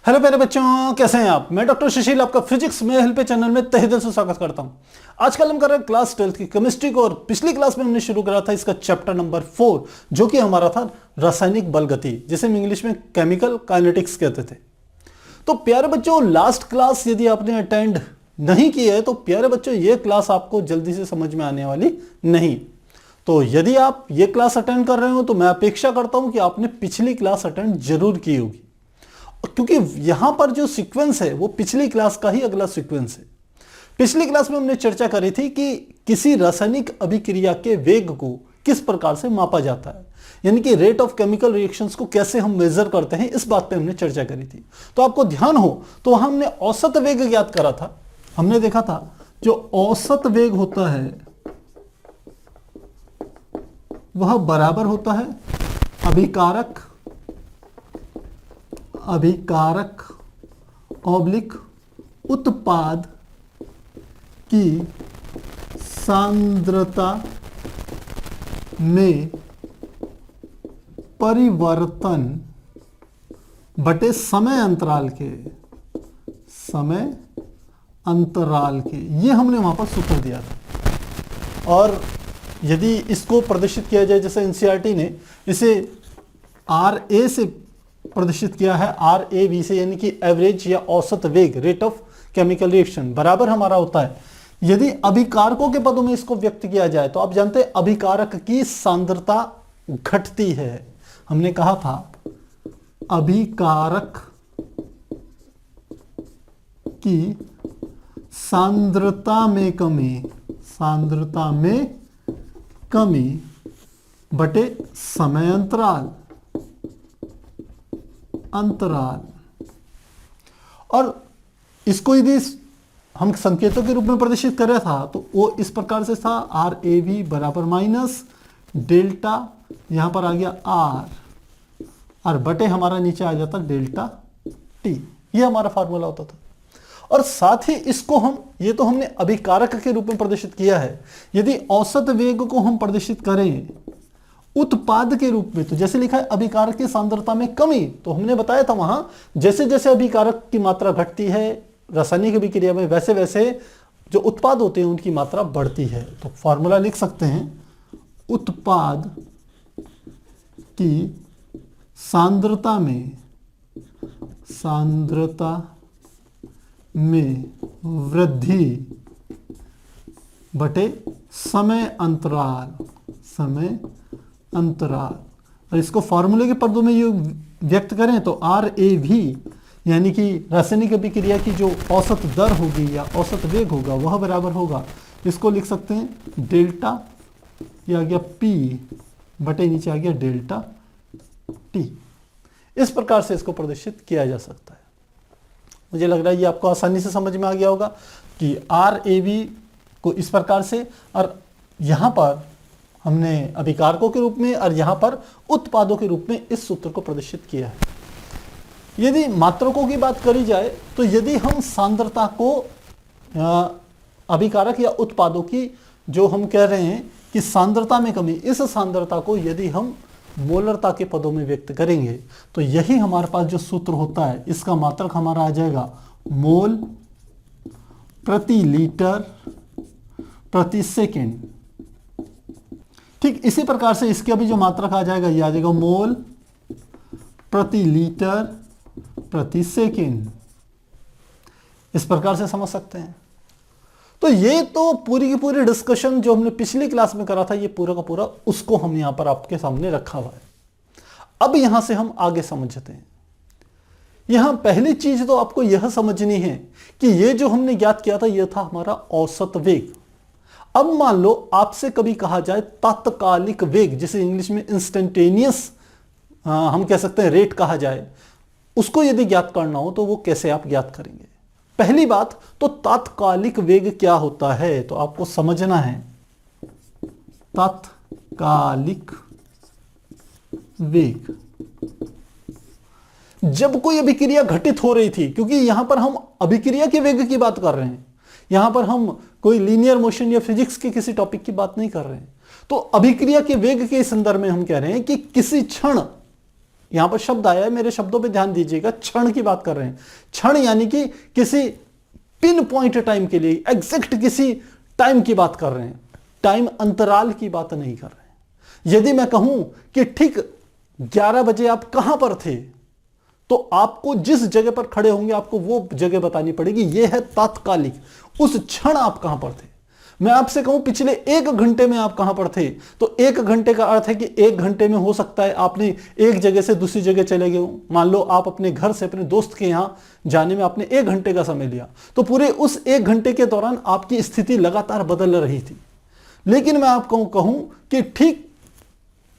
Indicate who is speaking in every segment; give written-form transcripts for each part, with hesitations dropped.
Speaker 1: Hello प्यारे बच्चों, कैसे हैं आप। मैं डॉक्टर सुशील आपका फिजिक्स में हेल्प चैनल में तहे दिल से स्वागत करता हूं। आजकल हम कर रहे हैं क्लास 12th की केमिस्ट्री को, और पिछली क्लास में हमने शुरू करा था इसका चैप्टर नंबर 4, जो कि हमारा था रासायनिक बल गति, जिसे हम इंग्लिश में केमिकल काइनेटिक्स कहते थे। तो प्यारे बच्चों, लास्ट क्लास यदि आपने अटेंड नहीं की है तो प्यारे बच्चों ये क्लास आपको जल्दी से समझ में आने वाली नहीं। तो यदि आप ये क्लास अटेंड कर रहे हो तो मैं अपेक्षा करता हूं कि आपने पिछली क्लास अटेंड जरूर की होगी, क्योंकि यहां पर जो सीक्वेंस है वो पिछली क्लास का ही अगला सीक्वेंस है। पिछली क्लास में हमने चर्चा करी थी कि किसी रासायनिक अभिक्रिया के वेग को किस प्रकार से मापा जाता है, यानी कि रेट ऑफ केमिकल रिएक्शंस को कैसे हम मेजर करते हैं, इस बात पे हमने चर्चा करी थी। तो आपको ध्यान हो तो वहां हमने औसत वेग ज्ञात करा था। हमने देखा था जो औसत वेग होता है वह बराबर होता है अभिकारक ऑब्लिक उत्पाद की सांद्रता में परिवर्तन बटे समय अंतराल के ये हमने वहां पर सूत्र दिया था। और यदि इसको प्रदर्शित किया जाए, जैसे एनसीईआरटी ने इसे RA से प्रदर्शित किया है, RAV से, यानी कि एवरेज या औसत वेग, रेट ऑफ केमिकल रिएक्शन, बराबर हमारा होता है। यदि अभिकारकों के पदों में इसको व्यक्त किया जाए तो आप जानते हैं अभिकारक की सांद्रता घटती है। हमने कहा था अभिकारक की सांद्रता में कमी बटे समय अंतराल। और इसको यदि हम संकेतों के रूप में प्रदर्शित कर रहा था तो वो इस प्रकार से था, RAV बराबर माइनस डेल्टा, यहां पर आ गया R और बटे हमारा नीचे आ जाता डेल्टा T। ये हमारा फार्मूला होता था। और साथ ही इसको ये तो हमने अभिकारक के रूप में प्रदर्शित किया है। यदि औसत वेग को हम प्रदर्शित करें उत्पाद के रूप में, तो जैसे लिखा है अभिकारक की सांद्रता में कमी, तो हमने बताया था वहां जैसे जैसे अभिकारक की मात्रा घटती है रासायनिक अभिक्रिया में, वैसे वैसे जो उत्पाद होते हैं उनकी मात्रा बढ़ती है। तो फॉर्मूला लिख सकते हैं, उत्पाद की सांद्रता में वृद्धि बटे समय अंतराल। और इसको फॉर्मूले के पदों में ये व्यक्त करें तो RAV यानी कि रासायनिक अभिक्रिया की जो औसत दर होगी या औसत वेग होगा वह बराबर होगा, इसको लिख सकते हैं डेल्टा, ये आ गया P बटे नीचे आ गया डेल्टा T। इस प्रकार से इसको प्रदर्शित किया जा सकता है। मुझे लग रहा है ये आपको आसानी से समझ में आ गया होगा कि RAV को इस प्रकार से, और यहां पर हमने अभिकारकों के रूप में और यहां पर उत्पादों के रूप में इस सूत्र को प्रदर्शित किया है। यदि मात्रकों की बात करी जाए तो यदि हम सांद्रता को अभिकारक या उत्पादों की जो हम कह रहे हैं कि सांद्रता में कमी, इस सांद्रता को यदि हम मोलरता के पदों में व्यक्त करेंगे तो यही हमारे पास जो सूत्र होता है, इसका मात्रक हमारा आ जाएगा मोल प्रति लीटर प्रति सेकेंड। ठीक इसी प्रकार से इसके भी जो मात्रक आ जाएगा, ये आ जाएगा मोल प्रति लीटर प्रति सेकेंड। इस प्रकार से समझ सकते हैं। तो ये तो पूरी की पूरी डिस्कशन जो हमने पिछली क्लास में करा था, ये पूरा का पूरा उसको हम यहां पर आपके सामने रखा हुआ है। अब यहां से हम आगे समझते हैं। यहां पहली चीज तो आपको यह समझनी है कि ये जो हमने ज्ञात किया था यह था हमारा औसत वेग। अब मान लो आपसे कभी कहा जाए तात्कालिक वेग, जिसे इंग्लिश में इंस्टेंटेनियस हम कह सकते हैं रेट कहा जाए, उसको यदि ज्ञात करना हो तो वो कैसे आप ज्ञात करेंगे। पहली बात तो तात्कालिक वेग क्या होता है, तो आपको समझना है तात्कालिक वेग। जब कोई अभिक्रिया घटित हो रही थी, क्योंकि यहां पर हम अभिक्रिया के वेग की बात कर रहे हैं, यहां पर हम कोई लीनियर मोशन या फिजिक्स के किसी टॉपिक की बात नहीं कर रहे हैं, तो अभिक्रिया के वेग के संदर्भ में हम कह रहे हैं कि किसी क्षण यहां पर शब्द आया है, मेरे शब्दों पे ध्यान दीजिएगा, क्षण की बात कर रहे हैं। क्षण यानी कि किसी पिन पॉइंट टाइम के लिए, एग्जैक्ट किसी टाइम की बात कर रहे हैं, टाइम अंतराल की बात नहीं कर रहे हैं। यदि मैं कहूं कि ठीक 11 बजे आप कहां पर थे, तो आपको जिस जगह पर खड़े होंगे आपको वो जगह बतानी पड़ेगी। यह है तात्कालिक, उस क्षण आप कहां पर थे। मैं आपसे कहूं पिछले 1 घंटे में आप कहां पर थे, तो 1 घंटे का अर्थ है कि 1 घंटे में हो सकता है आपने एक जगह से दूसरी जगह चले गए हो। मान लो आप अपने घर से अपने दोस्त के यहां जाने में आपने 1 घंटे का समय लिया, तो पूरे उस 1 घंटे के दौरान आपकी स्थिति लगातार बदल रही थी। लेकिन मैं आपको कहूं कि ठीक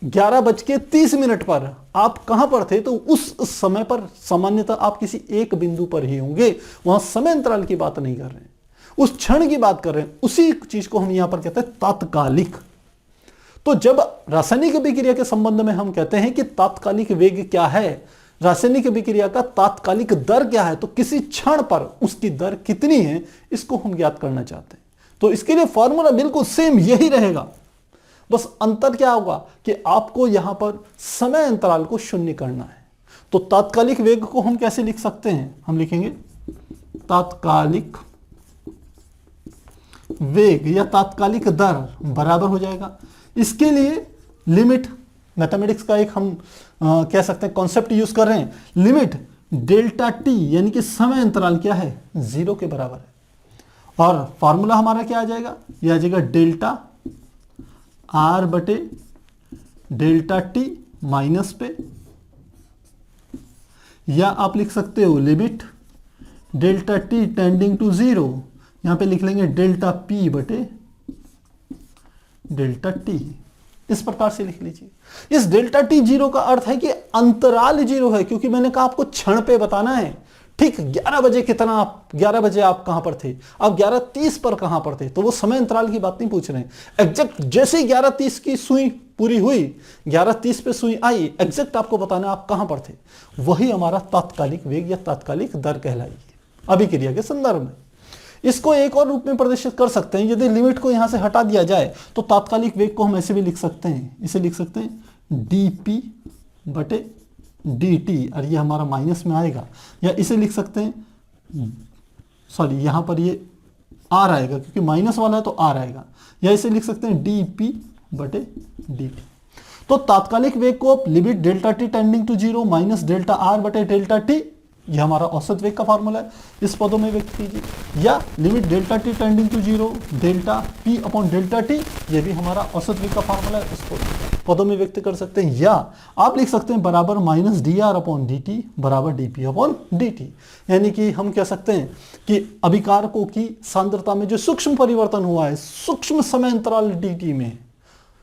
Speaker 1: 11:30 पर आप कहां पर थे, तो उस समय पर सामान्यतः आप किसी एक बिंदु पर ही होंगे। वहां समय अंतराल की बात नहीं कर रहे हैं, उस क्षण की बात कर रहे हैं। उसी चीज को हम यहां पर कहते हैं तात्कालिक। तो जब रासायनिक अभिक्रिया के संबंध में हम कहते हैं कि तात्कालिक वेग क्या है, रासायनिक अभिक्रिया का तात्कालिक दर क्या है, तो किसी क्षण पर उसकी दर कितनी है, इसको हम ज्ञात करना चाहते हैं। तो इसके लिए फॉर्मूला बिल्कुल सेम यही रहेगा, बस अंतर क्या होगा कि आपको यहां पर समय अंतराल को शून्य करना है। तो तात्कालिक वेग को हम कैसे लिख सकते हैं, हम लिखेंगे तात्कालिक वेग या तात्कालिक दर बराबर हो जाएगा। इसके लिए लिमिट, मैथमेटिक्स का एक हम कह सकते हैं कॉन्सेप्ट यूज कर रहे हैं, लिमिट डेल्टा टी यानी कि समय अंतराल क्या है, 0 के बराबर है। और फॉर्मूला हमारा क्या आ जाएगा, यह आ जाएगा डेल्टा आर बटे डेल्टा टी माइनस पे, या आप लिख सकते हो limit delta t tending to 0, यहां पे लिख लेंगे डेल्टा पी बटे डेल्टा टी। इस प्रकार से लिख लीजिए। इस डेल्टा टी 0 का अर्थ है कि अंतराल 0 है, क्योंकि मैंने कहा आपको क्षण पे बताना है। ठीक 11 बजे कितना, आप 11 बजे आप कहां पर थे, आप 11:30 पर कहां पर थे, तो वो समय अंतराल की बात नहीं पूछ रहे हैं। एग्जैक्ट जैसे ही 11:30 की सुई पूरी हुई, 11:30 पे सुई आई, एग्जैक्ट आपको बताना आप कहां पर थे। वही हमारा तात्कालिक वेग या तात्कालिक दर कहलाएगी अभिक्रिया के संदर्भ में। इसको एक और रूप में प्रदर्शित कर सकते हैं, यदि लिमिट को यहां से हटा दिया जाए तो तात्कालिक वेग को हम ऐसे भी लिख सकते हैं, इसे लिख सकते हैं dp बटे dt, और ये हमारा माइनस में आएगा, या इसे लिख सकते हैं, सॉरी यहां पर ये r आएगा क्योंकि माइनस वाला है तो r आएगा, या इसे लिख सकते हैं dp बटे dt। तो तात्कालिक वेग को आप limit delta t tending to 0 minus delta r बटे डेल्टा टी, यह हमारा औसत वेग का फॉर्मूला है, इस पदों में व्यक्त कीजिए, या limit delta t tending to 0 delta p upon delta t, यह भी हमारा औसत वेग का फॉर्मूला है, इसको पदों में व्यक्त कर सकते हैं। या आप लिख सकते हैं बराबर minus D R upon D T बराबर D P upon D T, यानी कि हम कह सकते हैं कि अभिकारकों की सांद्रता में जो सूक्ष्म परिवर्तन हुआ है सूक्ष्म समय अंतराल डी टी में,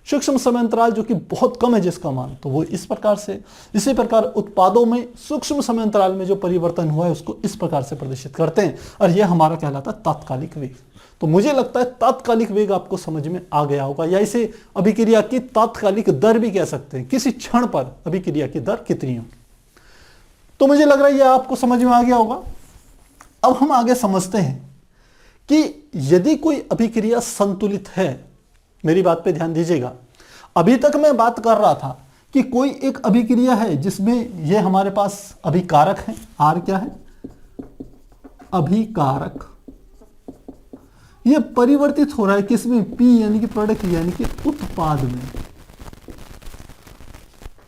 Speaker 1: सूक्ष्म समय अंतराल जो कि बहुत कम है जिसका मान, तो वो इस प्रकार से, इसी प्रकार उत्पादों में सूक्ष्म समय अंतराल में जो परिवर्तन हुआ है उसको इस प्रकार से प्रदर्शित करते हैं, और यह हमारा कहलाता है तात्कालिक वेग। तो मुझे लगता है तात्कालिक वेग आपको समझ में आ गया होगा, या इसे अभिक्रिया की तात्कालिक दर भी कह सकते हैं, किसी क्षण पर अभिक्रिया की दर कितनी होगी। तो मुझे लग रहा है यह आपको समझ में आ गया होगा। अब हम आगे समझते हैं कि यदि कोई अभिक्रिया संतुलित है, मेरी बात पे ध्यान दीजिएगा। अभी तक मैं बात कर रहा था कि कोई एक अभिक्रिया है जिसमें ये हमारे पास अभिकारक है, आर क्या है, अभिकारक, ये परिवर्तित हो रहा है किसमें, पी यानी कि प्रोडक्ट यानी कि उत्पाद में।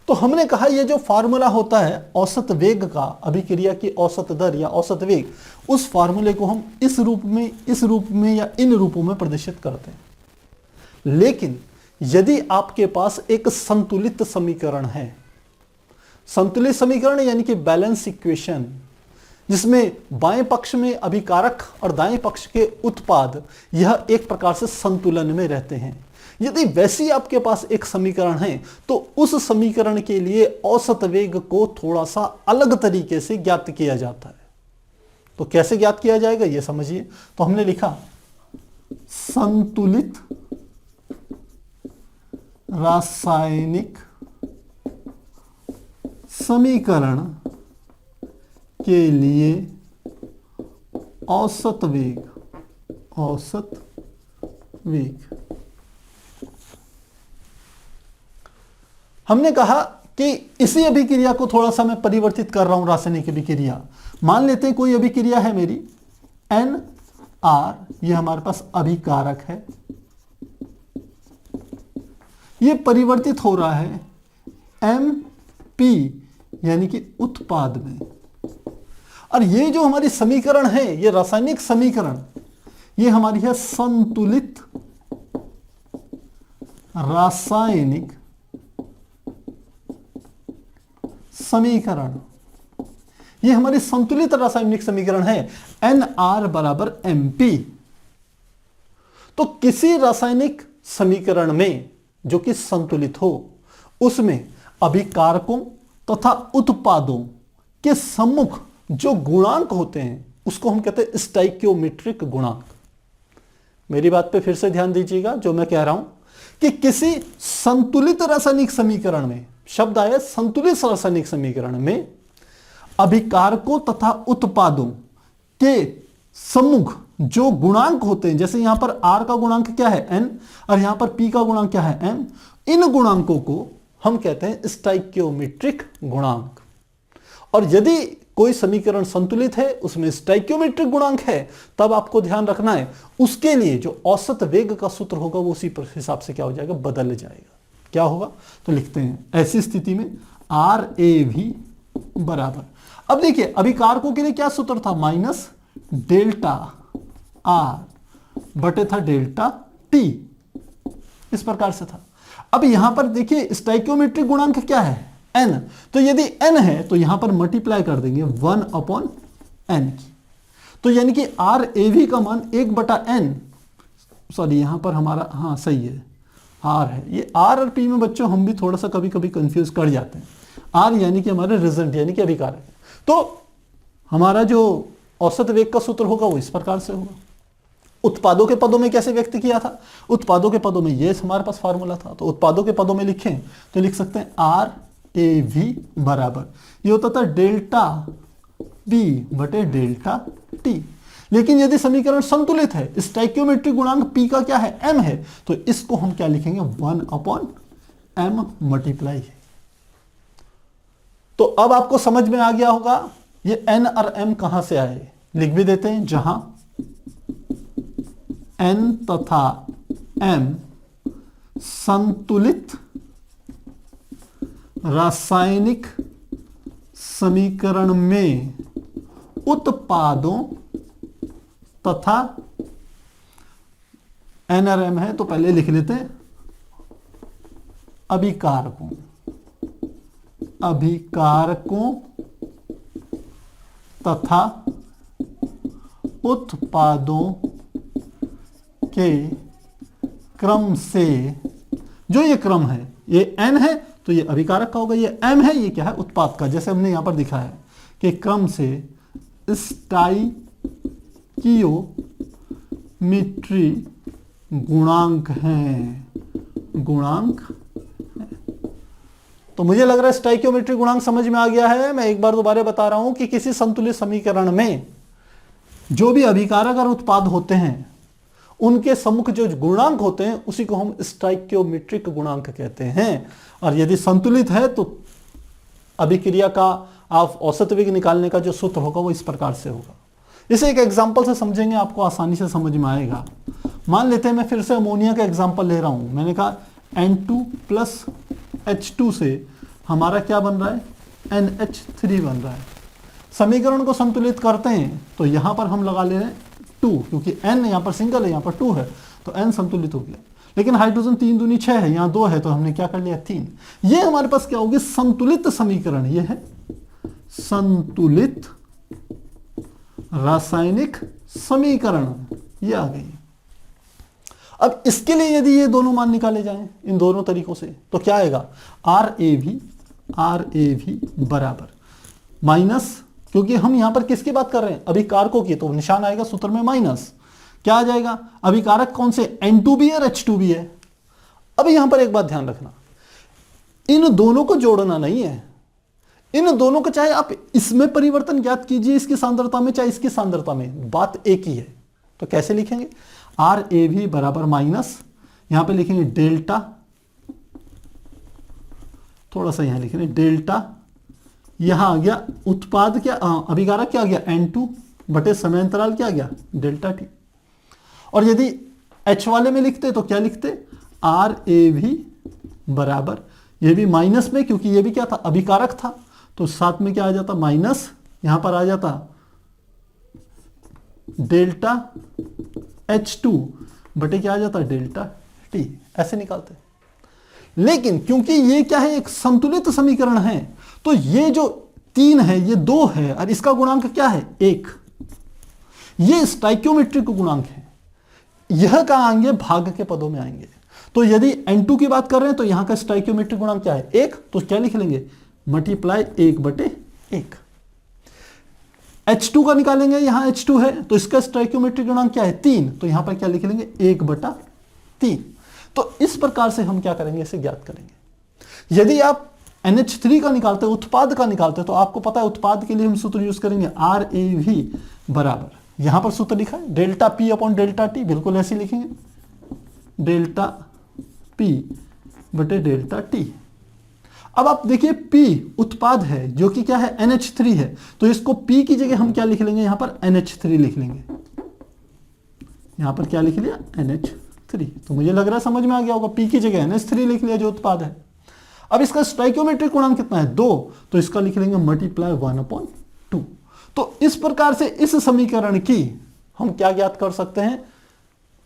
Speaker 1: तो हमने कहा ये जो फार्मूला होता है औसत वेग का, अभिक्रिया की औसत दर या औसत वेग, उस फार्मूले को हम इस रूप में या इन रूपों में प्रदर्शित करते हैं। लेकिन यदि आपके पास एक संतुलित समीकरण है, संतुलित समीकरण यानी कि बैलेंस इक्वेशन, जिसमें बाएं पक्ष में अभिकारक और दाएं पक्ष के उत्पाद यह एक प्रकार से संतुलन में रहते हैं, यदि वैसी आपके पास एक समीकरण है तो उस समीकरण के लिए औसत वेग को थोड़ा सा अलग तरीके से ज्ञात किया जाता है। तो कैसे ज्ञात किया जाएगा ये समझिए। तो हमने लिखा संतुलित रासायनिक समीकरण के लिए औसत वेग, हमने कहा कि इसी अभिक्रिया को थोड़ा सा मैं परिवर्तित कर रहा हूं रासायनिक अभिक्रिया। मान लेते हैं कोई अभिक्रिया है मेरी NR, ये हमारे पास अभिकारक है, ये परिवर्तित हो रहा है MP यानी कि उत्पाद में। और ये जो हमारी समीकरण है, ये रासायनिक समीकरण, ये हमारी है संतुलित रासायनिक समीकरण। ये हमारी संतुलित रासायनिक समीकरण है NR बराबर MP। तो किसी रासायनिक समीकरण में जो कि संतुलित हो, उसमें अभिकारकों तथा उत्पादों के सम्मुख जो गुणांक होते हैं उसको हम कहते हैं स्टोइकियोमेट्रिक गुणांक। मेरी बात पे फिर से ध्यान दीजिएगा, जो मैं कह रहा हूं कि किसी संतुलित रासायनिक समीकरण में, शब्द आया संतुलित रासायनिक समीकरण में, अभिकारकों तथा उत्पादों के सम्मुख जो गुणांक होते हैं, जैसे यहां पर R का गुणांक क्या है N और यहां पर P का गुणांक क्या है M, इन गुणांकों को हम कहते हैं स्टोइकियोमेट्रिक गुणांक। और यदि कोई समीकरण संतुलित है, उसमें स्टोइकियोमेट्रिक गुणांक है, तब आपको ध्यान रखना है उसके लिए जो औसत वेग का सूत्र होगा वो उसी हिसाब से क्या हो जाएगा, बदल जाएगा। क्या होगा, तो लिखते हैं ऐसी स्थिति में RAV बराबर, अब देखिए अभिकारकों के लिए क्या सूत्र था, माइनस डेल्टा R बटे था डेल्टा T, इस प्रकार से था। अब यहां पर देखिए स्टोइकियोमेट्रिक गुणांक क्या है N, तो यदि N है तो यहां पर मल्टीप्लाई कर देंगे 1/N की, तो यानी कि RAV का मान 1/N, सॉरी यहां पर हमारा, हाँ सही है R है, ये R और P में बच्चों हम भी थोड़ा सा कभी कभी कंफ्यूज कर जाते हैं। R यानी कि हमारे रिजल्ट यानी कि अभिकारक, तो हमारा जो औसत वेग का सूत्र होगा वो इस प्रकार से होगा। उत्पादों के पदों में कैसे व्यक्त किया था, उत्पादों के पदों में ये हमारे पास फार्मूला था, तो उत्पादों के पदों में लिखें तो लिख सकते हैं RAV बराबर, ये होता था डेल्टा B बटे डेल्टा T। लेकिन यदि समीकरण संतुलित है, स्टोइकियोमेट्रिक गुणांक P का क्या है M है, तो इसको हम क्या लिखेंगे 1/M मल्टीप्लाई है। तो अब आपको समझ में आ गया होगा ये N और M कहां से आए, लिख भी देते हैं, जहां N तथा M संतुलित रासायनिक समीकरण में उत्पादों तथा N और M है, तो पहले लिख लेते हैं अभिकारकों तथा उत्पादों के क्रम से, जो ये क्रम है, ये N है तो ये अभिकारक का होगा, ये M है ये क्या है, उत्पाद का, जैसे हमने यहां पर दिखाया है कि क्रम से स्टोइकियोमेट्री गुणांक हैं, तो मुझे लग रहा है स्टोइकियोमेट्री गुणांक समझ में आ गया है। मैं एक बार दोबारा बता रहा हूं कि किसी संतुलित समीकरण में जो भी अभिकारक और उत्पाद होते हैं उनके सम्मुख जो गुणांक होते हैं उसी को हम स्टोइकियोमेट्रिक गुणांक कहते हैं। और यदि संतुलित है तो अभिक्रिया का आप औसत वेग निकालने का जो सूत्र होगा वो इस प्रकार से होगा। इसे एक एग्जांपल से समझेंगे, आपको आसानी से समझ में आएगा। मान लेते हैं मैं फिर से अमोनिया का एग्जांपल ले रहा हूं। मैंने कहा N2 प्लस H2 से हमारा क्या बन रहा है, NH3 बन रहा है। समीकरण को संतुलित करते हैं तो यहां पर हम लगा ले रहे हैं 2, क्योंकि N यहां पर सिंगल है, यहां पर 2 है, तो N संतुलित हो गया। लेकिन हाइड्रोजन 3 दूनी 6 है, यहां 2 है, तो हमने क्या कर लिया 3। ये हमारे पास क्या होगी, संतुलित समीकरण। ये है संतुलित रासायनिक समीकरण, ये आ गई। अब इसके लिए यदि ये दोनों मान निकाले जाएं इन दोनों तरीकों से तो क्या आएगा, RAV बराबर माइनस, क्योंकि हम यहां पर किसकी बात कर रहे हैं, अभिकारकों की, तो निशान आएगा सूत्र में माइनस। क्या आ जाएगा, अभिकारक कौन से, N2 है और H2 है। अब यहां पर एक बात ध्यान रखना, इन दोनों को जोड़ना नहीं है, इन दोनों को चाहे आप इसमें परिवर्तन ज्ञात कीजिए, इसकी सांद्रता में चाहे इसकी सांद्रता में, बात एक ही है। तो कैसे लिखेंगे, RAV बराबर माइनस, यहां पे लिखेंगे डेल्टा थोड़ा सा यहाँ लिख रहे हैं, डेल्टा यहां आ गया उत्पाद क्या, अभिकारक क्या आ गया N2 बटे समय अंतराल क्या आ गया डेल्टा टी। और यदि H वाले में लिखते तो क्या लिखते, आर ए भी बराबर, ये भी माइनस में क्योंकि ये भी क्या था अभिकारक था, तो साथ में क्या आ जाता माइनस, यहां पर आ जाता डेल्टा H2 बटे क्या आ जाता डेल्टा टी, ऐसे निकालते। लेकिन क्योंकि ये क्या है एक संतुलित समीकरण है, तो ये जो 3 है ये 2 है और इसका गुणांक क्या है 1, ये स्टाइक्योमेट्रिक गुणांक है, यह कहां आएंगे भाग के पदों में आएंगे। तो यदि N2 की बात कर रहे हैं तो यहां का स्टाइक्योमेट्रिक गुणांक क्या है 1, तो क्या लिख लेंगे मल्टीप्लाई 1 बटे 1। H2 का निकालेंगे, यहां H2 है तो इसका स्टाइक्योमेट्रिक गुणांक क्या है 3, तो यहां पर क्या लिख लेंगे 1 बटा 3। तो इस प्रकार से हम क्या करेंगे इसे ज्ञात करेंगे। यदि आप NH3 का निकालते हैं, उत्पाद का निकालते हैं, तो आपको पता है उत्पाद के लिए हम सूत्र यूज करेंगे RAV बराबर, यहां पर सूत्र लिखा है delta P upon delta T, बिल्कुल ऐसे लिखेंगे डेल्टा P बटे डेल्टा टी। अब आप देखिए P उत्पाद है जो कि क्या है NH3 है, तो इसको P की जगह हम क्या लिख लेंगे यहां पर NH3 लिख लेंगे, यहां पर क्या लिख लिया NH3। तो मुझे लग रहा है समझ में आ गया होगा, P की जगह NH3 लिख लिया जो उत्पाद है। अब इसका स्टाइक्योमेट्रिक गुणांक कितना है 2, तो इसका लिख लेंगे मल्टीप्लाई 1/2। तो इस प्रकार से इस समीकरण की हम क्या ज्ञात कर सकते हैं,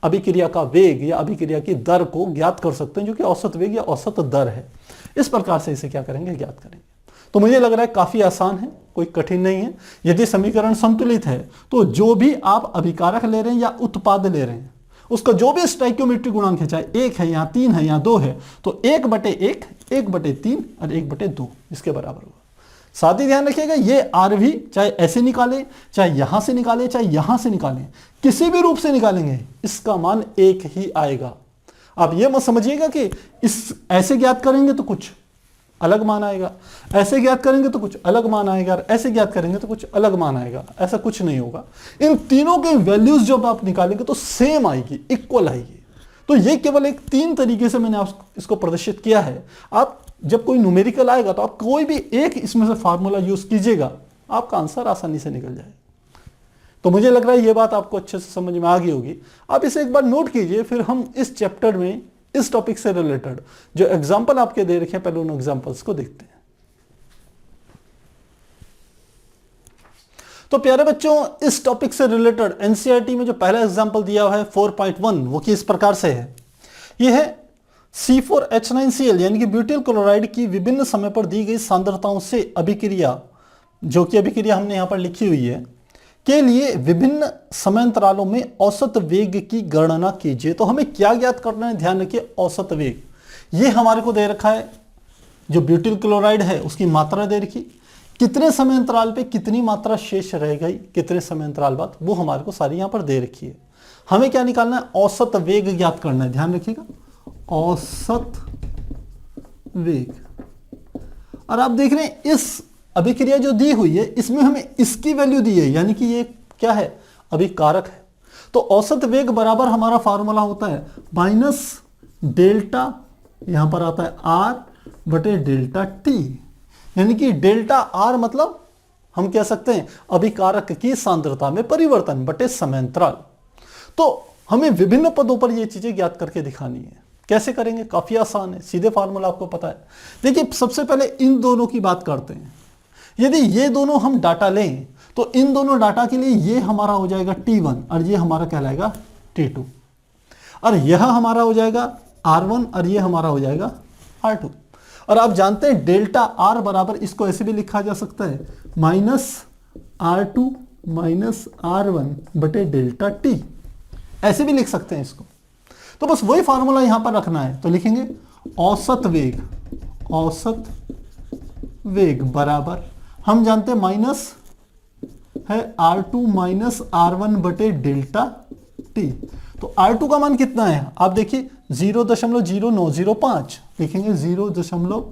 Speaker 1: अभिक्रिया का वेग या अभिक्रिया की दर को ज्ञात कर सकते हैं, जो कि औसत वेग या औसत दर है। इस प्रकार से इसे क्या करेंगे ज्ञात करेंगे। तो मुझे लग रहा है काफी आसान है, कोई कठिन नहीं है। यदि समीकरण संतुलित है तो जो भी आप अभिकारक ले रहे हैं या उत्पाद ले रहे हैं उसका जो भी स्टाइक्योमेट्रिक गुणांक है, चाहे 1 है या 3 है या 2 है, तो 1 बटे 1, 1 बटे 3 और 1 बटे 2 इसके बराबर होगा। साथ ही ध्यान रखिएगा ये आर भी चाहे ऐसे निकाले, चाहे यहां से निकाले, चाहे यहां से निकाले, किसी भी रूप से निकालेंगे इसका मान 1 ही आएगा। आप ये मत समझिएगा कि इस ऐसे ज्ञात करेंगे तो कुछ अलग मान आएगा, ऐसे ज्ञात करेंगे तो कुछ अलग मान आएगा, और ऐसे ज्ञात करेंगे तो कुछ अलग मान आएगा, ऐसा कुछ नहीं होगा। इन तीनों के वैल्यूज जब आप निकालेंगे तो सेम आएगी, इक्वल आएगी। तो ये केवल एक 3 तरीके से मैंने इसको प्रदर्शित किया है। आप जब कोई न्यूमेरिकल आएगा तो आप कोई भी एक इसमें से फार्मूला यूज कीजिएगा, आपका आंसर आसानी से निकल जाएगा। तो मुझे लग रहा है ये बात आपको अच्छे से समझ में आ गई होगी। आप इसे एक बार नोट कीजिए, फिर हम इस चैप्टर में इस टॉपिक से रिलेटेड जो एग्जाम्पल आपके दे रखे हैं पहले उन एग्जाम्पल्स को देखते हैं। तो प्यारे बच्चों, इस टॉपिक से रिलेटेड एनसीईआरटी में जो पहला एग्जाम्पल दिया हुआ है 4.1 वो कि इस प्रकार से है। यह है C4H9Cl यानी कि ब्यूटिल क्लोराइड की विभिन्न समय पर दी गई सांद्रताओं से अभिक्रिया, जो कि अभिक्रिया हमने यहां पर लिखी हुई है, के लिए विभिन्न समयांतरालों में औसत वेग की गणना कीजिए। तो हमें क्या ज्ञात करना है, ध्यान रखिए औसत वेग। ये हमारे को दे रखा है, जो ब्यूटिल क्लोराइड है उसकी मात्रा दे रखी, कितने समयांतराल पे कितनी मात्रा शेष रह गई, कितने समयांतराल बाद, वो हमारे को सारी यहां पर दे रखी है। हमें क्या निकालना है, औसत वेग ज्ञात करना है। ध्यान रखिएगा औसत वेग। और आप देख रहे हैं इस अभिक्रिया जो दी हुई है इसमें हमें इसकी वैल्यू दी है, यानी कि ये क्या है अभिकारक है। तो औसत वेग बराबर हमारा फार्मूला होता है माइनस डेल्टा, यहां पर आता है आर बटे डेल्टा टी, यानी कि डेल्टा आर मतलब हम कह सकते हैं अभिकारक की सांद्रता में परिवर्तन बटे समयांतराल। तो हमें विभिन्न पदों पर ये चीजें ज्ञात करके दिखानी है। कैसे करेंगे, काफी आसान है, सीधे फार्मूला आपको पता है। देखिए सबसे पहले इन दोनों की बात करते हैं। यदि ये दोनों हम डाटा लें तो इन दोनों डाटा के लिए ये हमारा हो जाएगा T1 और ये हमारा कहलाएगा T2, और यह हमारा हो जाएगा R1 और ये हमारा हो जाएगा R2। और आप जानते हैं डेल्टा आर बराबर, इसको ऐसे भी लिखा जा सकता है माइनस R2 माइनस R1 बटे डेल्टा टी, ऐसे भी लिख सकते हैं इसको। तो बस वही फार्मूला यहां पर रखना है। तो लिखेंगे औसत वेग, औसत वेग बराबर हम जानते हैं माइनस है R2 माइनस R1 बटे डेल्टा टी। तो R2 का मान कितना है, आप देखिए 0.0905 लिखेंगे, 0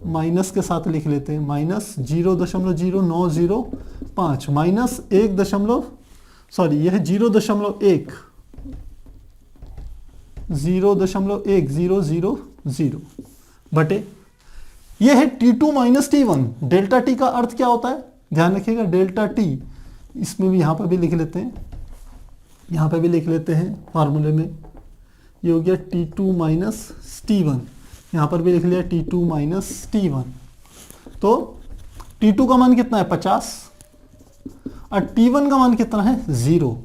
Speaker 1: माइनस के साथ लिख लेते हैं, माइनस 0.0905 माइनस 1 यह 0.1000 बटे ये है T2 minus T1। Delta T का अर्थ क्या होता है, ध्यान रखिएगा, डेल्टा टी, इसमें भी यहां पर भी लिख लेते हैं, यहां पर भी लिख लेते हैं फार्मूले में, ये हो गया T2 माइनस T1, यहां पर भी लिख लिया T2 माइनस T1। तो T2 का मान कितना है 50 और T1 का मान कितना है 0।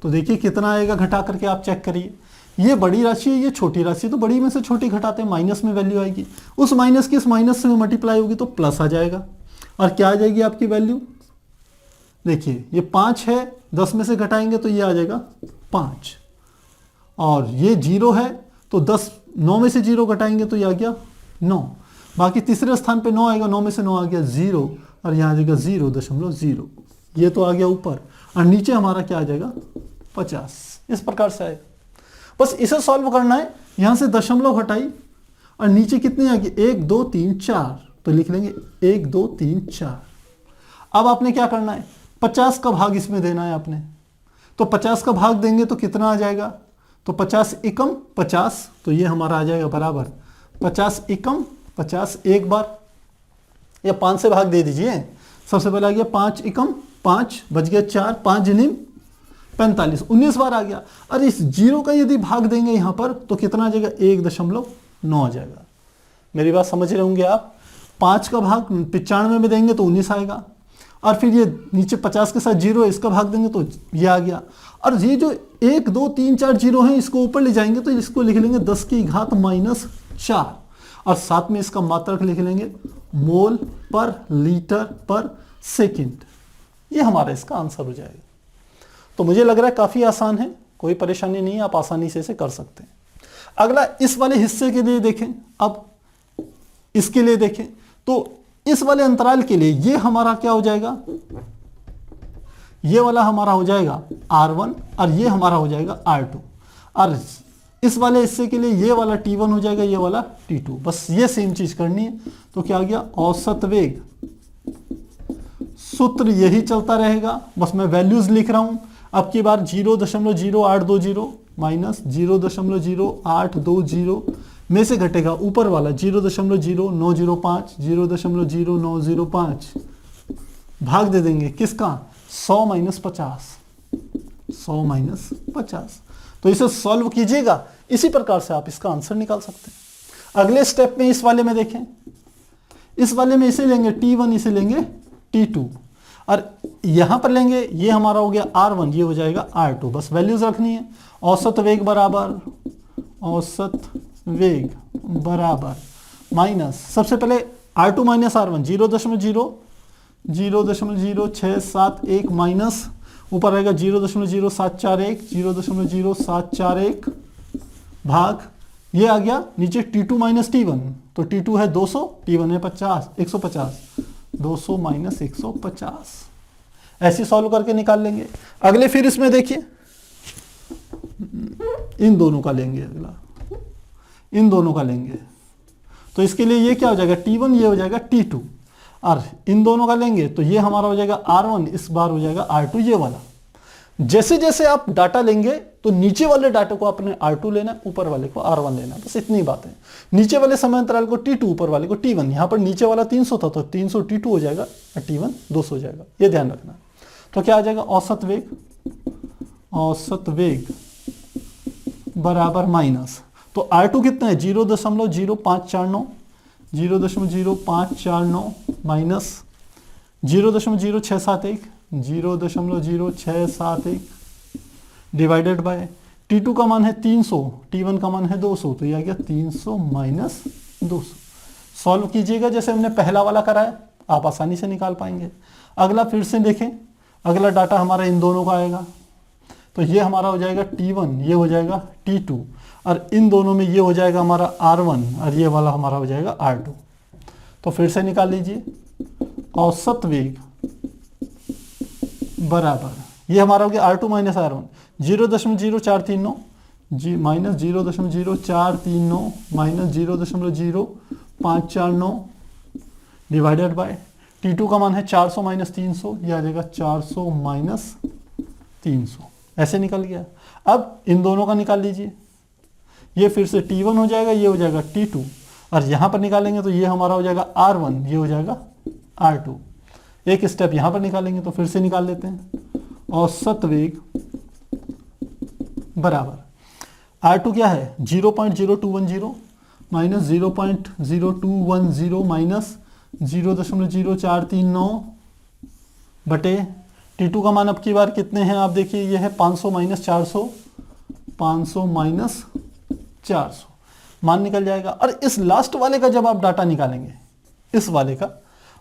Speaker 1: तो देखिए कितना आएगा, घटा करके आप चेक करिए, ये बड़ी राशि है, ये छोटी राशि है, तो बड़ी में से छोटी घटाते हैं, माइनस में वैल्यू आएगी, उस माइनस की इस माइनस से मल्टीप्लाई होगी तो प्लस आ जाएगा, और क्या आ जाएगी आपकी वैल्यू, देखिए ये 5 है, 10 में से घटाएंगे तो ये आ जाएगा 5, और ये 0 है तो 9 में से 0 घटाएंगे तो ये आ गया 9, बाकी तीसरे स्थान पे 9 आएगा, 9 में से 9 आ गया 0, और यहाँ आ जाएगा 0.0, ये तो आ गया ऊपर, और नीचे हमारा क्या आ जाएगा 50। इस प्रकार से आएगा, बस इसे सॉल्व करना है, यहाँ से दशमलव हटाई और नीचे कितनी आ गई 1 2 3 4, तो लिख लेंगे 1 2 3 4। अब आपने क्या करना है, 50 का भाग इसमें देना है आपने, तो 50 का भाग देंगे तो कितना आ जाएगा, तो 50 एकम 50, तो ये हमारा आ जाएगा बराबर 50 एकम 50 एक बार, या 5 से भाग दे दीजिए, सबसे पहले आ गया 5 एकम 5, बच गया 4, 5 जनिम 45, 19 बार आ गया। और इस 0 का यदि भाग देंगे यहां पर तो कितना आ जाएगा 1.9 आ जाएगा। मेरी बात समझ रहे होंगे आप, 5 का भाग 95 में देंगे तो 19 आएगा, और फिर ये नीचे 50 के साथ 0 है, इसका भाग देंगे तो ये आ गया, और ये जो 1 2 3 4 0 है इसको ऊपर ले जाएंगे तो इसको लिख लेंगे 10 की घात -4, और साथ में इसका मात्रक लिख लेंगे मोल पर लीटर पर सेकंड। ये हमारा इसका आंसर हो जाएगा। तो मुझे लग रहा है काफी आसान है, कोई परेशानी नहीं है, आप आसानी से इसे कर सकते हैं। अगला इस वाले हिस्से के लिए देखें, अब इसके लिए देखें, तो इस वाले अंतराल के लिए ये हमारा क्या हो जाएगा, ये वाला हमारा हो जाएगा R1 और ये हमारा हो जाएगा R2, और इस वाले हिस्से के लिए ये वाला T1 हो जाएगा, ये वाला T2, बस ये सेम चीज करनी है। तो क्या आ गया, औसत वेग, सूत्र यही चलता रहेगा, बस मैं वैल्यूज लिख रहा हूं। अब की बार 0.0820 माइनस 0.0820 में से घटेगा ऊपर वाला 0.0905, 0.0905 भाग दे देंगे किसका, 100 माइनस 50, 100 माइनस 50। तो इसे सॉल्व कीजिएगा, इसी प्रकार से आप इसका आंसर निकाल सकते हैं। अगले स्टेप में इस वाले में देखें, इस वाले में इसे लेंगे T1, इसे लेंगे T2, और यहां पर लेंगे, ये हमारा हो गया R1, ये हो जाएगा R2, बस वैल्यूज रखनी है। औसत वेग बराबर, औसत वेग बराबर माइनस, सबसे पहले R2 माइनस R1 0.0671 माइनस, ऊपर आएगा 0.0741, 0.0741 भाग, ये आ गया नीचे T2 माइनस T1, तो T2 है 200, T1 है 150, 200 माइनस 150, ऐसे सॉल्व करके निकाल लेंगे। अगले फिर इसमें देखिए, इन दोनों का लेंगे, अगला इन दोनों का लेंगे, तो इसके लिए ये क्या हो जाएगा T1, ये हो जाएगा T2, और इन दोनों का लेंगे तो ये हमारा हो जाएगा R1, इस बार हो जाएगा R2, ये वाला। जैसे जैसे आप डाटा लेंगे तो नीचे वाले डाटा को आपने R2 लेना, ऊपर वाले को R1 लेना, बस इतनी बात है। नीचे वाले समय अंतराल को T2, ऊपर वाले को T1, यहां पर नीचे वाला 300 था तो 300 T2 हो जाएगा और T1 200 हो जाएगा, ये ध्यान रखना। तो क्या आ जाएगा, औसत वेग, औसत वेग बराबर माइनस, तो R2 कितना है 0.0549, 0.0549 माइनस 0.0671, 0.0671 डिवाइडेड बाय T2 का मान है 300, T1 का मान है 200, तो ये आ गया 300 माइनस 200। सॉल्व कीजिएगा जैसे हमने पहला वाला कराया, आप आसानी से निकाल पाएंगे। अगला फिर से देखें, अगला डाटा हमारा इन दोनों का आएगा, तो ये हमारा हो जाएगा T1, ये हो जाएगा T2, और इन दोनों में ये हो जाएगा हमारा R1 और ये वाला हमारा हो जाएगा R2। तो फिर से निकाल लीजिए, औसत वेग बराबर, ये हमारा हो गया R2 minus R1, 0.0439 minus 0.0439 minus 0.0549 divided by T2 का मान है 400 माइनस 300, यह आ जाएगा 400 माइनस 300, ऐसे निकल गया। अब इन दोनों का निकाल लीजिए, ये फिर से T1 हो जाएगा, ये हो जाएगा T2, और यहां पर निकालेंगे तो ये हमारा हो जाएगा R1, ये हो जाएगा R2। एक स्टेप यहां पर निकालेंगे तो फिर से निकाल लेते हैं। औसत वेग बराबर R2 क्या है 0.0210 माइनस 0.0210 माइनस 0.0439 बटे T2 का मान अब की बार कितने हैं आप देखिए, ये है 500 माइनस 400, 500 माइनस 400 मान निकल जाएगा। और इस लास्ट वाले का जब आप डाटा निकालेंगे, इस वाले का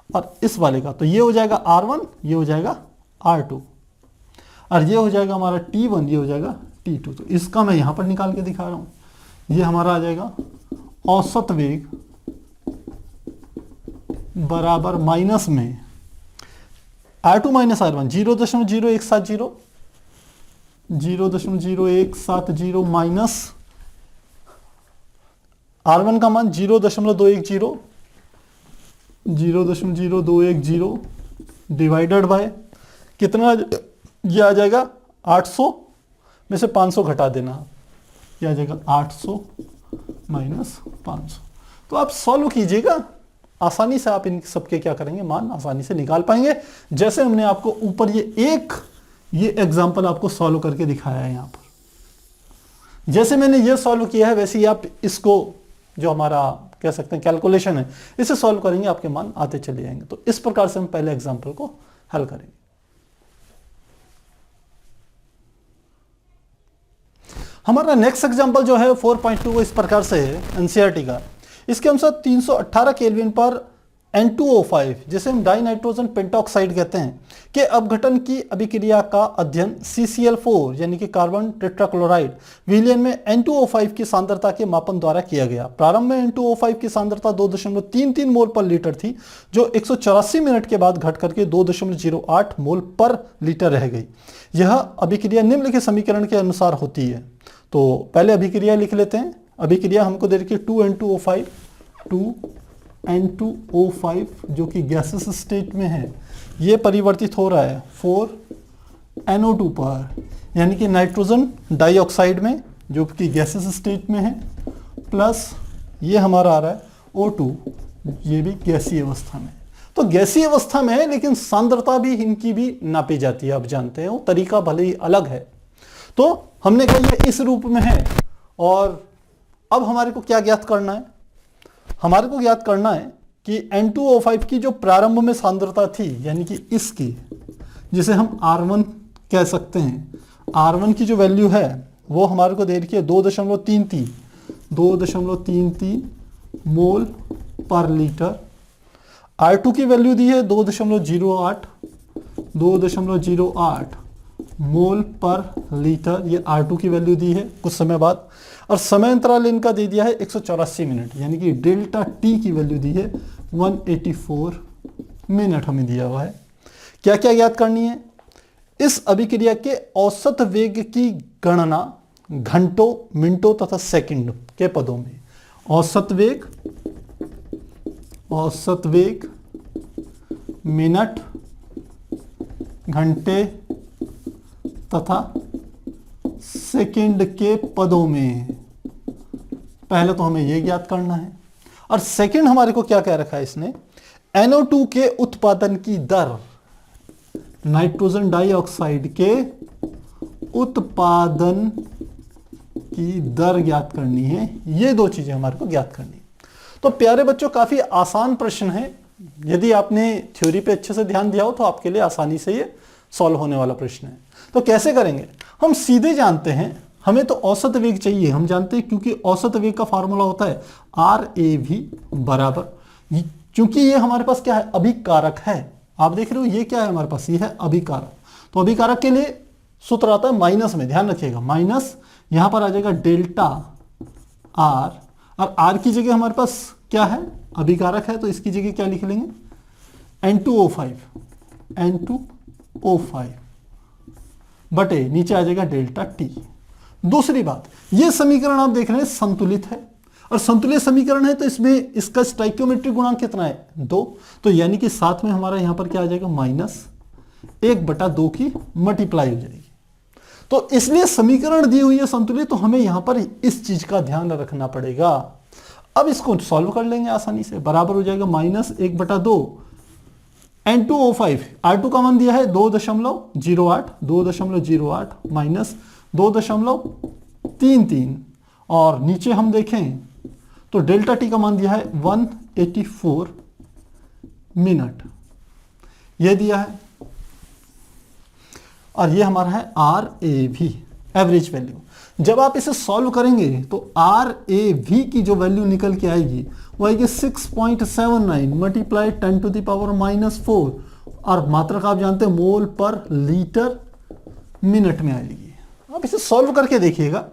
Speaker 1: और इस वाले का, तो ये हो जाएगा R1, ये हो जाएगा R2 और ये हो जाएगा हमारा T1, ये हो जाएगा T2। तो इसका मैं यहां पर निकाल के दिखा रहा हूं। ये हमारा आ जाएगा औसत वेग बराबर माइनस में R2 minus R1 0.0170 0.0170 minus R1 का मान 0.210 0.0210 डिवाइडेड बाय कितना ये आ जाएगा 800 में से 500 घटा देना, ये आ जाएगा 800 माइनस 500। तो आप सॉल्व कीजिएगा, आसानी से आप इन सबके क्या करेंगे मान आसानी से निकाल पाएंगे। जैसे हमने आपको ऊपर ये एग्जांपल आपको सॉल्व करके दिखाया है यहां पर, जैसे मैंने ये सॉल्व किया है वैसे ही आप इसको जो हमारा कह सकते हैं कैलकुलेशन है इसे सॉल्व करेंगे, आपके मान आते चले जाएंगे। तो इस प्रकार से हम पहले एग्जांपल को हल करेंगे। हमारा नेक्स्ट एग्जांपल जो है 4.2 वो इस प्रकार से है एनसीईआरटी का। इसके अनुसार 318 केल्विन पर N2O5 जिसे हम डाई नाइट्रोजन पेंटॉक्साइड कहते हैं के अपघटन की अभिक्रिया का अध्ययन CCl4 यानी कि कार्बन टेट्राक्लोराइड विलयन में N2O5 की सांद्रता के मापन द्वारा किया गया। प्रारंभ में N2O5 की सांद्रता 2.33 मोल पर लीटर थी, जो 184 मिनट के बाद घट करके 2.08 मोल पर लीटर रह गई। यह अभिक्रिया निम्नलिखित समीकरण के अनुसार होती है। तो पहले अभिक्रिया लिख लेते हैं। अभिक्रिया हमको दे रखी है 2N2O5 जो कि गैसेस स्टेट में है, ये परिवर्तित हो रहा है 4NO2 पर, यानी कि नाइट्रोजन डाइऑक्साइड में जो कि गैसेस स्टेट में है, प्लस ये हमारा आ रहा है O2, ये भी गैसीय अवस्था में। तो गैसीय अवस्था में है लेकिन सांद्रता भी इनकी भी नापी जाती है, आप जानते हैं वो तरीका भले ही अलग है। तो हमने कहा ये इस रूप में है और अब हमारे को क्या ज्ञात करना है, हमारे को ज्ञात करना है कि N2O5 की जो प्रारंभ में सांद्रता थी यानी कि इसकी, जिसे हम R1 कह सकते हैं, R1 की जो वैल्यू है वो हमारे को दे रखी है 2.33 मोल पर लीटर। R2 की वैल्यू दी है 2.08 मोल पर लीटर, ये R2 की वैल्यू दी है कुछ समय बाद। और समय अंतराल इनका दे दिया है 184 मिनट, यानी कि डेल्टा टी की वैल्यू दी है 184 मिनट हमें दिया हुआ है। क्या क्या ज्ञात करनी है, इस अभिक्रिया के औसत वेग की गणना घंटों, मिनटों तथा सेकंड के पदों में। औसत वेग मिनट, घंटे तथा सेकंड के पदों में। पहले तो हमें यह ज्ञात करना है। और सेकंड हमारे को क्या कह रखा है इसने, NO2 के उत्पादन की दर, नाइट्रोजन डाइऑक्साइड के उत्पादन की दर ज्ञात करनी है। ये दो चीजें हमारे को ज्ञात करनी है। तो प्यारे बच्चों काफी आसान प्रश्न है, यदि आपने थ्योरी पे अच्छे से ध्यान दिया हो तो आपके लिए आसानी से ये सॉल्व होने वाला प्रश्न है। तो कैसे करेंगे, हम सीधे जानते हैं, हमें तो औसत वेग चाहिए, हम जानते हैं क्योंकि औसत वेग का फार्मूला होता है RAV बराबर, क्योंकि ये हमारे पास क्या है, अभिकारक है। आप देख रहे हो ये क्या है हमारे पास, ये है अभिकारक। तो अभिकारक के लिए सूत्र आता है माइनस में, ध्यान रखिएगा माइनस, यहां पर आ जाएगा डेल्टा R, और R की जगह हमारे पास क्या है, अभिकारक है, तो इसकी जगह क्या लिख लेंगे N2O5 बटे नीचे आ जाएगा डेल्टा T। दूसरी बात, ये समीकरण आप देख रहे हैं संतुलित है, और संतुलित समीकरण है तो इसमें इसका स्टाइकियोमेट्रिक गुणांक कितना है 2, तो यानी कि साथ में हमारा यहां पर क्या आ जाएगा -1/2 की मल्टीप्लाई हो जाएगी। तो इसलिए समीकरण दी हुई है संतुलित, तो हमें यहां पर इस चीज का ध्यान रखना पड़ेगा। अब इसको सॉल्व कर लेंगे आसानी से, बराबर हो जाएगा -1/2 N2O5, R2 का मान दिया है 2.08 माइनस 2.33, और नीचे हम देखें तो डेल्टा टी का मान दिया है 184 मिनट, यह दिया है, और ये हमारा है RAV, एवरेज वैल्यू। जब आप इसे सॉल्व करेंगे तो RAV की जो वैल्यू निकल के आएगी वो आएगी 6.79 मल्टीप्लाई 10⁻⁻⁴, और मात्रक आप जानते हैं मोल पर लीटर मिनट में आएगी। आप इसे सॉल्व करके देखिएगा,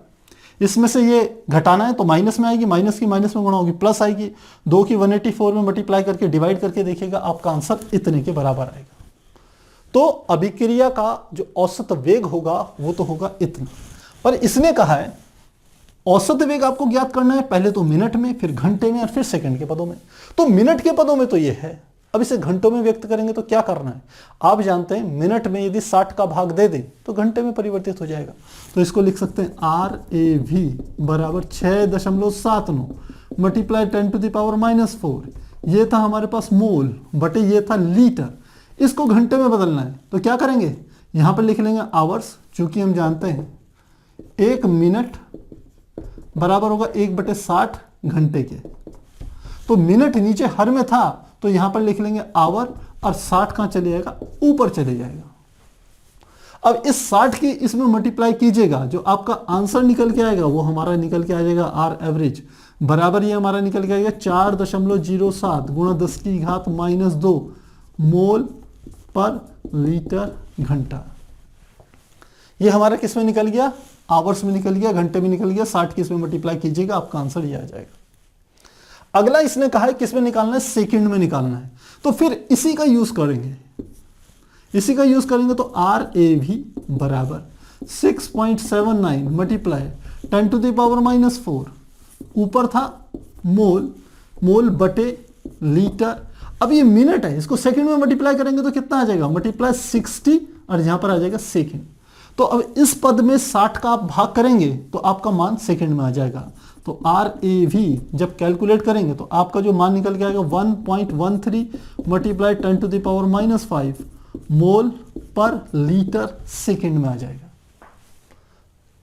Speaker 1: इसमें से ये घटाना है तो माइनस में आएगी, माइनस की माइनस में गुणा होगी, प्लस आएगी, 2 की 184 में मल्टीप्लाई करके डिवाइड करके देखिएगा, आपका आंसर इतने के बराबर आएगा। तो अभिक्रिया का जो औसत वेग होगा वो तो होगा इतना, पर इसने कहा है औसत वेग आपको ज्ञात करना है, पहले तो मिनट में, फिर घंटे में, और फिर सेकंड के पदों में। तो मिनट के पदों में तो ये है, अब इसे घंटों में व्यक्त करेंगे तो क्या करना है, आप जानते हैं मिनट में यदि 60 का भाग दे दें तो घंटे में परिवर्तित हो जाएगा। तो इसको लिख सकते हैं RAV बराबर 6.79 मल्टीप्लाई 10⁻⁻⁴, ये था हमारे पास मोल बटे ये था लीटर, इसको घंटे में बदलना है तो क्या करेंगे, यहां पर लिख लेंगे आवर्स, चूंकि हम जानते हैं 1 मिनट बराबर होगा 1/60 घंटे के, तो मिनट नीचे हर में था तो यहां पर लिख लेंगे आवर, और 60 कहां चले जाएगा, ऊपर चले जाएगा। अब इस 60 की इसमें मल्टीप्लाई कीजिएगा, जो आपका आंसर निकल के आएगा वो हमारा निकल के आ जाएगा R एवरेज बराबर, ये हमारा निकल के आएगा 4.07 गुणा 10⁻⁻2 मोल पर लीटर घंटा। ये हमारा किस में निकल गया, आवर्स में निकल गया, घंटे में निकल गया, 60 की इसमें मल्टीप्लाई कीजिएगा, आपका आंसर ये आ जाएगा। अगला इसने कहा है किस में निकालना है, सेकंड में निकालना है, तो फिर इसी का यूज करेंगे, इसी का यूज करेंगे तो RAV बराबर 6.79 मल्टीप्लाई 10⁻⁻⁴, ऊपर था मोल, मोल बटे लीटर, अब ये मिनट है, इसको सेकंड में मल्टीप्लाई करेंगे तो कितना आ जाएगा, मल्टीप्लाई 60, और यहां पर आ जाएगा सेकंड। तो अब इस पद में 60 का आप भाग करेंगे तो आपका मान सेकंड में आ जाएगा। तो RAV जब कैलकुलेट करेंगे तो आपका जो मान निकल के आएगा 1.13 मल्टीप्लाई 10⁻⁻5 मोल पर लीटर सेकंड में आ जाएगा।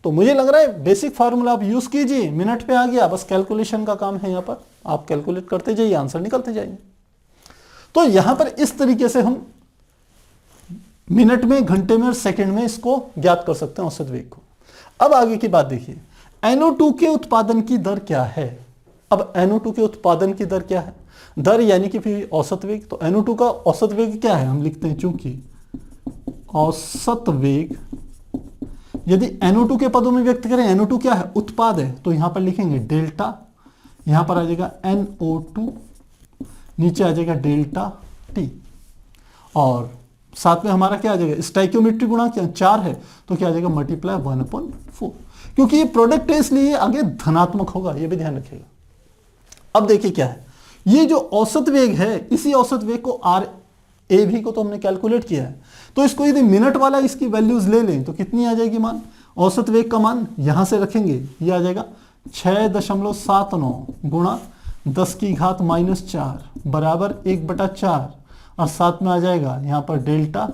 Speaker 1: तो मुझे लग रहा है बेसिक फार्मूला आप यूज कीजिए, मिनट पे आ गया, बस कैलकुलेशन का काम है, यहां पर आप कैलकुलेट करते जाइए, आंसर निकलते जाएंगे। तो यहां पर इस तरीके से हम मिनट में, घंटे में और सेकंड में इसको ज्ञात कर सकते हैं औसत वेग को। अब आगे की बात देखिए, NO2 के उत्पादन की दर क्या है। अब NO2 के उत्पादन की दर क्या है, दर यानी कि फिर औसत वेग, तो NO2 का औसत वेग क्या है, हम लिखते हैं चूंकि औसत वेग यदि NO2 के पदों में व्यक्त करें, NO2 क्या है, उत्पाद है, तो यहां पर लिखेंगे डेल्टा, यहां पर आ जाएगा NO2, नीचे आ जाएगा डेल्टा T, और साथ में हमारा क्या आ जाएगा, स्टाइक्योमेट्रिक गुणांक क्या 4 है, तो क्या आ जाएगा मल्टीप्लाई 1/4, क्योंकि ये प्रोडक्ट है इसलिए आगे धनात्मक होगा, ये भी ध्यान रखिएगा। अब देखिए क्या है, ये जो औसत वेग है, इसी औसत वेग को RAV को तो हमने कैलकुलेट किया है, तो इसको यदि मिनट वाला इसकी वैल्यूज ले लें तो कितनी आ जाएगी मान, औसत वेग का मान यहां से रखेंगे, ये आ जाएगा 6.79 गुणा 10⁻⁻4 बराबर 1/4, और साथ में आ जाएगा यहां पर डेल्टा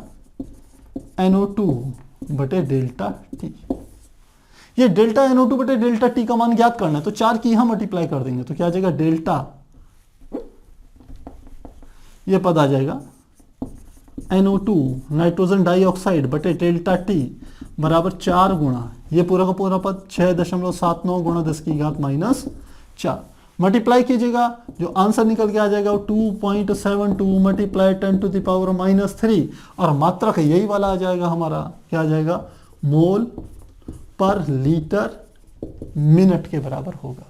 Speaker 1: NO2 बटे डेल्टा T। ये डेल्टा NO2 बटे डेल्टा T का मान ज्ञात करना है, तो 4 की यहां मल्टीप्लाई कर देंगे तो क्या आ जाएगा डेल्टा, ये पद आ जाएगा NO2 नाइट्रोजन डाइऑक्साइड बटे डेल्टा T बराबर 4 गुणा, ये पूरा का पूरा पद 6.79 गुणा 10⁻⁻4 मल्टीप्लाई कीजिएगा, जो आंसर निकल के आ जाएगा 2.72 मल्टीप्लाई 10⁻⁻3, और मात्रक यही वाला आ जाएगा हमारा, क्या आ जाएगा मोल पर लीटर मिनट के बराबर होगा।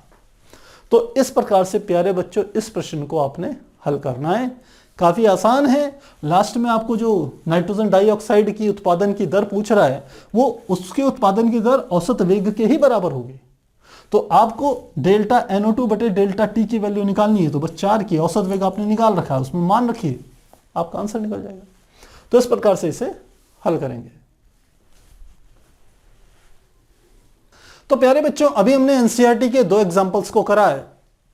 Speaker 1: तो इस प्रकार से प्यारे बच्चों इस प्रश्न को आपने हल करना है, काफी आसान है। लास्ट में आपको जो नाइट्रोजन डाइऑक्साइड की उत्पादन की दर पूछ रहा है वो उसके उत्पादन की दर औसत वेग के ही बराबर होगी, तो आपको डेल्टा NO2 बटे डेल्टा T की वैल्यू निकालनी है, तो बस 4 की औसत वेग आपने निकाल रखा है, उसमें मान रखिए, आपका आंसर निकल जाएगा। तो इस प्रकार से इसे हल करेंगे। तो प्यारे बच्चों अभी हमने NCERT के 2 एग्जाम्पल्स को करा है,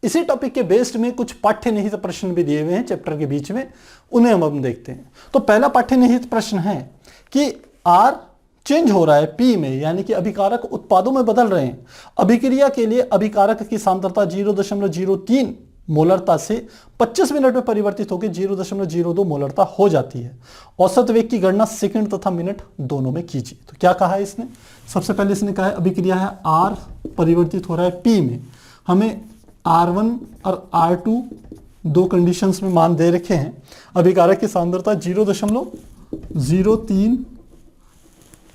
Speaker 1: इसी टॉपिक के बेस्ड में कुछ पाठ्य निहित प्रश्न भी दिए हुए हैं चैप्टर के बीच में, उन्हें हम देखते हैं। तो पहला पाठ्य निहित प्रश्न है कि R चेंज हो रहा है P में, यानी कि अभिकारक उत्पादों में बदल रहे हैं। अभिक्रिया के लिए अभिकारक की सांद्रता 0.03 मोलरता से 25 मिनट में परिवर्तित होकर 0.02 मोलरता हो जाती है। औसत वेग की गणना सेकंड तथा मिनट दोनों में कीजिए। तो क्या कहा है इसने? सबसे पहले इसने कहा है अभिक्रिया है R परिवर्तित हो रहा है P में। हमें R1 और R2 दो कंडीशंस में मान दे रखे हैं। अभिकारक की सांद्रता 0.03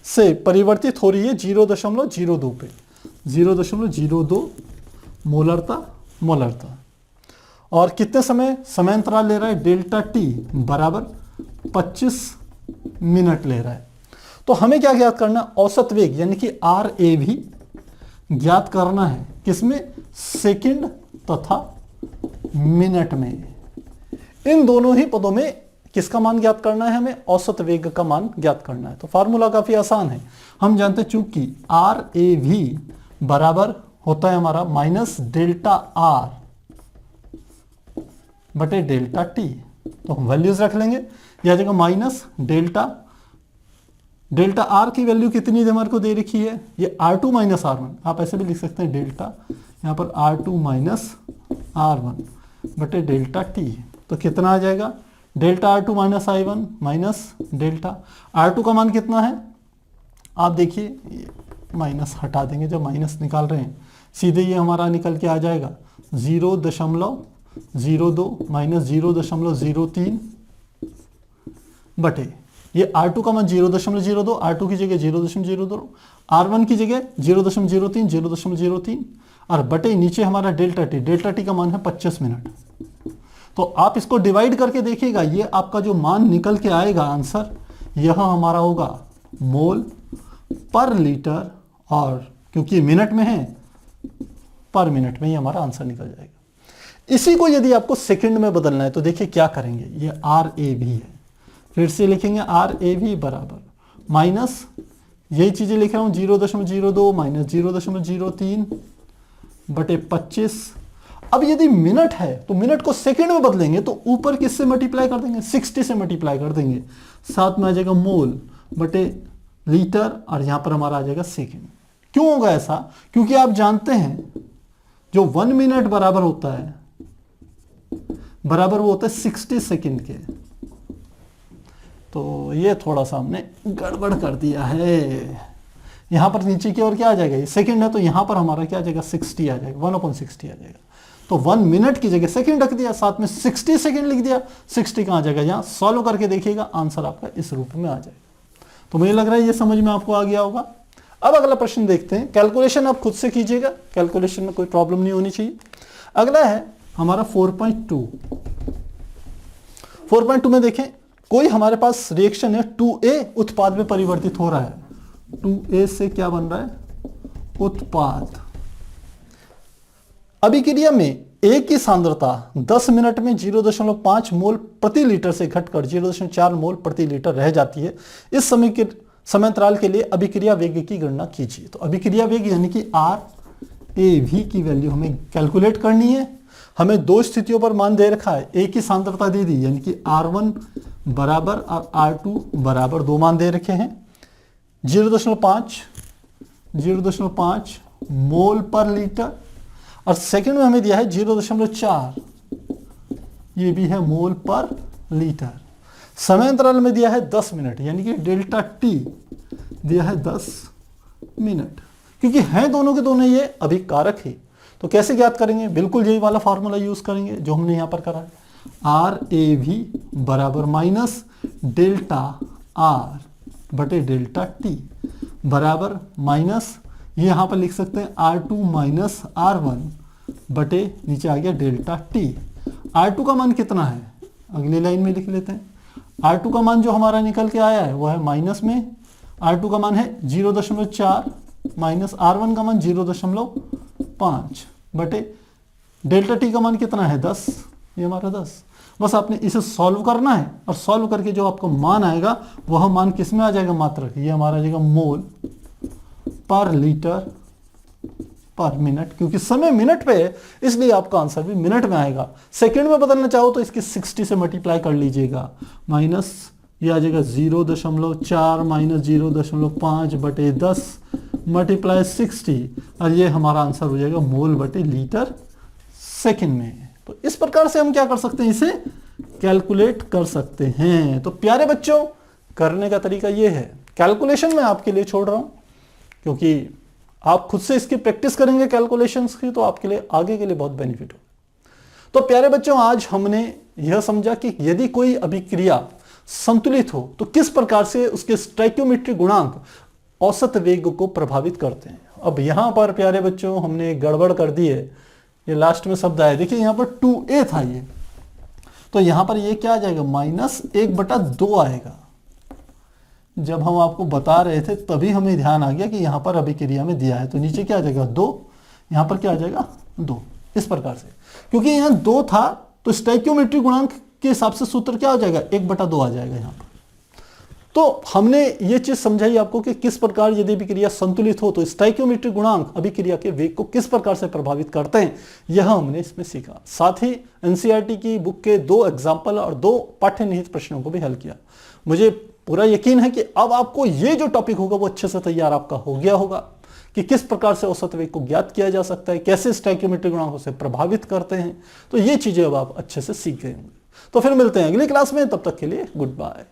Speaker 1: से परिवर्तित हो रही है 0.02 पे, 0.02 मोलरता। और कितने समय अंतराल ले रहा है? डेल्टा टी बराबर 25 मिनट ले रहा है। तो हमें क्या ज्ञात करना है? औसत वेग यानी कि आर ए भी ज्ञात करना है। किसमें? सेकंड तथा मिनट में। इन दोनों ही पदों में किसका मान ज्ञात करना है? हमें औसत वेग का मान ज्ञात करना है। तो फार्मूला काफी आसान है। हम जानते हैं चूंकि आर ए भी बराबर होता है हमारा माइनस डेल्टा आर बटे डेल्टा टी। तो हम वैल्यूज रख लेंगे। यह जगह माइनस डेल्टा आर की वैल्यू कितनी हमारे को दे रखी है? ये R2 माइनस R1। आप ऐसे भी लिख सकते हैं डेल्टा, यहां पर R2 माइनस R1 बटे डेल्टा टी। तो कितना आ जाएगा? Delta R2 minus I1 minus delta R2 का मान कितना है? आप देखिए माइनस हटा देंगे, जब माइनस निकाल रहे हैं सीधे ये हमारा निकल के आ जाएगा 0.02 माइनस 0.03 बटे ये R2 का मान 0.02, R2 की जगह 0.02, R1 की जगह 0.03 और बटे नीचे हमारा डेल्टा टी का मान है 25 मिनट। तो आप इसको डिवाइड करके देखिएगा, ये आपका जो मान निकल के आएगा आंसर, यह हमारा होगा मोल पर लीटर, और क्योंकि मिनट में है पर मिनट में ही हमारा आंसर निकल जाएगा। इसी को यदि आपको सेकंड में बदलना है तो देखिए क्या करेंगे। ये आर ए भी है, फिर से लिखेंगे आर ए भी बराबर माइनस यही चीजें लिख रहा हूं 0.02 माइनस 0.03 बटे 25। अब यदि मिनट है तो मिनट को सेकंड में बदलेंगे तो ऊपर किससे मल्टीप्लाई कर देंगे? 60 से मल्टीप्लाई कर देंगे। साथ में आ जाएगा मोल बटे लीटर और यहां पर हमारा आ जाएगा सेकंड। क्यों होगा ऐसा? क्योंकि आप जानते हैं जो 1 मिनट बराबर होता है वो होता है 60 सेकंड के। तो ये थोड़ा सा हमने गड़बड़ कर दिया है। यहां पर नीचे की ओर क्या आ जाएगा? ये सेकंड है तो यहां पर हमारा क्या आ जाएगा? 60 आ जाएगा, 1/60 आ जाएगा। तो 1 मिनट की जगह सेकंड रख दिया, साथ में 60 सेकंड लिख दिया। 60 कहां आ जाएगा? यहां सॉल्व करके देखिएगा आंसर आपका इस रूप में आ जाएगा। तो मुझे लग रहा है ये समझ में आपको आ गया होगा। अब अगला प्रश्न देखते हैं। कैलकुलेशन आप खुद से कीजिएगा, कैलकुलेशन में कोई प्रॉब्लम नहीं होनी चाहिए। अगला है हमारा 4.2 में देखें, कोई हमारे पास रिएक्शन है 2A उत्पाद में परिवर्तित हो रहा है। 2A से क्या बन रहा है? उत्पाद। अभिक्रिया में A की सांद्रता 10 मिनट में 0.5 मोल प्रति लीटर से घटकर 0.4 मोल प्रति लीटर रह जाती है। इस समयांतराल के लिए अभिक्रिया वेग की गणना कीजिए। तो अभिक्रिया वेग यानी कि RAV की वैल्यू हमें कैलकुलेट करनी है। हमें दो स्थितियों पर मान दे रखा है। A की सांद्रता दे दी यानी कि R1 बराबर और R2 बराबर दो मान दे रखे हैं। 0.5 मोल पर लीटर और सेकंड में हमें दिया है 0.4, ये भी है मोल पर लीटर। समय अंतराल में दिया है 10 मिनट यानी कि डेल्टा टी दिया है 10 मिनट। क्योंकि हैं दोनों के दोनों ये अभिकारक है तो कैसे ज्ञात करेंगे? बिल्कुल यही वाला फॉर्मूला यूज करेंगे जो हमने यहां पर करा है। आर ए भी बराबर माइनस डेल्टा आर बटे डेल्टा टी बराबर माइनस ये यहां पर लिख सकते हैं R2 माइनस R1 बटे नीचे आ गया डेल्टा टी। R2 का मान कितना है? अगली लाइन में लिख लेते हैं। R2 का मान जो हमारा निकल के आया है वो है माइनस में, R2 का मान है 0.4 माइनस R1 का मान 0.5 बटे डेल्टा टी का मान कितना है? 10। ये हमारा 10। बस आपने इसे सॉल्व करना है और सॉल्व करके जो आपको मान आएगा वह मान किस में आ जाएगा? मात्रक। ये हमारा आ जाएगा मोल पर लीटर पर मिनट, क्योंकि समय मिनट पे है इसलिए आपका आंसर भी मिनट में आएगा। सेकंड में बदलना चाहो तो इसकी 60 से मल्टीप्लाई कर लीजिएगा, माइनस ये आ जाएगा 0.4 माइनस 0.5 बटे 10 मल्टीप्लाई 60, और ये हमारा आंसर हो जाएगा मोल बटे लीटर सेकंड में। तो इस प्रकार से हम क्या कर सकते हैं, इसे कैलकुलेट कर सकते हैं। तो प्यारे बच्चों, करने का तरीका ये है, कैलकुलेशन मैं आपके लिए छोड़ रहा हूं क्योंकि आप खुद से इसकी प्रैक्टिस करेंगे कैलकुलेशंस की, तो आपके लिए आगे के लिए बहुत बेनिफिट हो। तो प्यारे बच्चों, आज हमने यह समझा कि यदि कोई अभिक्रिया संतुलित हो तो किस प्रकार से उसके स्टोइकियोमेट्रिक गुणांक औसत वेग को प्रभावित करते हैं। अब यहां पर प्यारे बच्चों हमने गड़बड़ कर दी है, ये लास्ट में शब्द आया, देखिए यहां पर 2a था ये, तो यहां पर ये क्या आ जाएगा, -1/2 आएगा। जब हम आपको बता रहे थे तभी हमें ध्यान आ गया कि यहां पर अभिक्रिया में दिया है, तो नीचे क्या आ जाएगा 2, यहां पर क्या आ जाएगा 2, इस प्रकार से। क्योंकि यहां 2 था तो स्टोइकियोमेट्रिक गुणांक के हिसाब से सूत्र क्या हो जाएगा, 1/2 आ जाएगा यहां पर। तो हमने ये चीज समझाई आपको कि किस प्रकार यदि अभिक्रिया संतुलित हो तो स्टोइकियोमेट्रिक गुणांक अभिक्रिया के वेग को किस प्रकार से प्रभावित करते हैं, यह हमने इसमें सीखा। साथ ही एनसीईआरटी की बुक के 2 एग्जाम्पल और 2 पाठ्य निहित प्रश्नों को भी हल किया। मुझे पूरा यकीन है कि अब आपको ये जो टॉपिक होगा वो अच्छे से तैयार आपका हो गया होगा कि किस प्रकार से औसत वेग को ज्ञात किया जा सकता है, कैसे स्टोइकियोमेट्रिक गुणांक उसे प्रभावित करते हैं। तो ये चीजें अब आप अच्छे से सीख गए होंगे। तो फिर मिलते हैं अगली क्लास में, तब तक के लिए गुड बाय।